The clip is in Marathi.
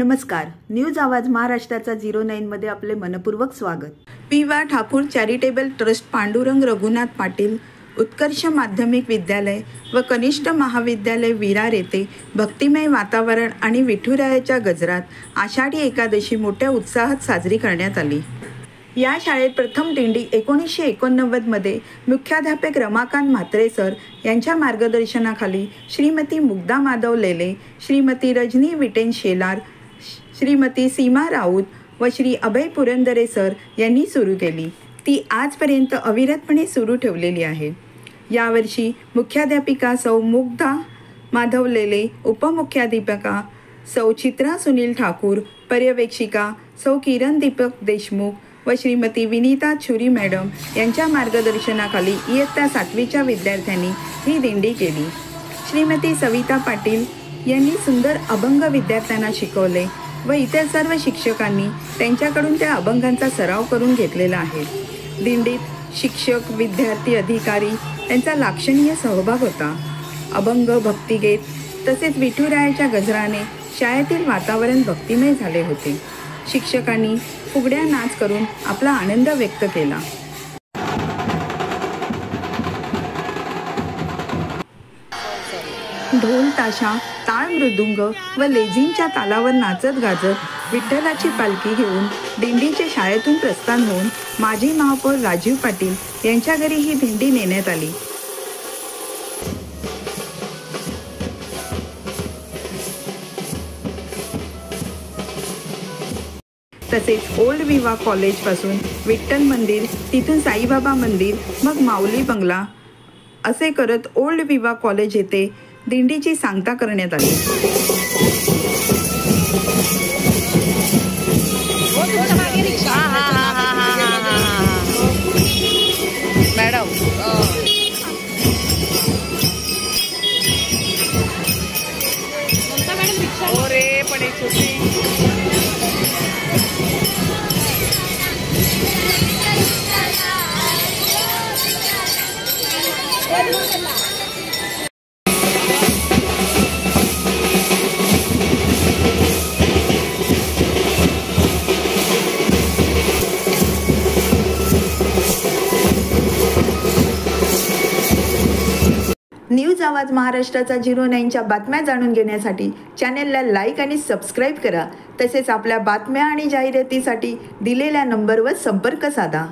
नमस्कार, न्यूज आवाज महाराष्ट्राचा 09 मध्ये आपले मनपूर्वक स्वागत। पी.वा. ठाकूर चॅरिटेबल ट्रस्ट, पांडुरंग रघुनाथ पाटील उत्कर्ष माध्यमिक विद्यालय व कनिष्ठ महाविद्यालय विरार येथे भक्तिमय वातावरण आणि विठुरायाच्या गजरात आषाढी एकादशी मोठ्या उत्साहात साजरी करण्यात आली। या शाळेत प्रथम दिंडी 1989 मध्ये मुख्याध्यापक रमाकांत म्हात्रे सर यांच्या मार्गदर्शनाखाली श्रीमती मुग्धा माधव लेले, श्रीमती रजनी विटेन शेलार, श्रीमती सीमा राऊत व श्री अभय पुरंदरे सर यांनी सुरू केली। ती आजपर्यंत अविरतपणे सुरू ठेवलेली आहे। यावर्षी मुख्याध्यापिका सौ मुग्धा माधव लेले, उपमुख्याध्यापिका सौ चित्रा सुनील ठाकूर, पर्यवेक्षिका सौ किरण दीपक देशमुख व श्रीमती विनीता छुरी मॅडम यांच्या मार्गदर्शनाखाली इयत्ता 7वीच्या विद्यार्थ्यांनी ही दिंडी केली। श्रीमती सविता पाटील यांनी सुंदर अभंग विद्यार्थ्यांना शिकवले व इतर सर्व शिक्षकांनी त्यांच्याकडून त्या अभंगांचा सराव करून घेतलेला आहे। दिंडीत शिक्षक, विद्यार्थी, अधिकारी यांचा लाक्षणीय सहभाग होता। अभंग, भक्तिगीत तसेच विठुरायाच्या गजराने शाळेतील वातावरण भक्तिमय झाले होते। शिक्षकांनी फुगड्या नाच करून आपला आनंद व्यक्त केला। ढोल ताशा, ताळ मृदुंग व लेझिमच्या तालावर नाचत गाजत विठ्ठलाची पालखी घेऊन दिंडीचे शाळेतून प्रस्थान होऊन माजी महापौर राजीव पाटील यांच्या घरी ही दिंडी नेण्यात आली। तसेच ओल्ड विवा कॉलेज पासून विठ्ठल मंदिर, तिथून साईबाबा मंदिर, मग माऊली बंगला असे करत ओल्ड विवा कॉलेज येथे दिंडीची सांगता करण्यात आली। न्यूज आवाज महाराष्ट्राचा 09च्या बातम्या जाणून घेण्यासाठी चॅनेलला लाईक आणि सबस्क्राईब करा। तसेच आपल्या बातम्या आणि जाहिरातीसाठी दिलेल्या नंबरवर संपर्क साधा।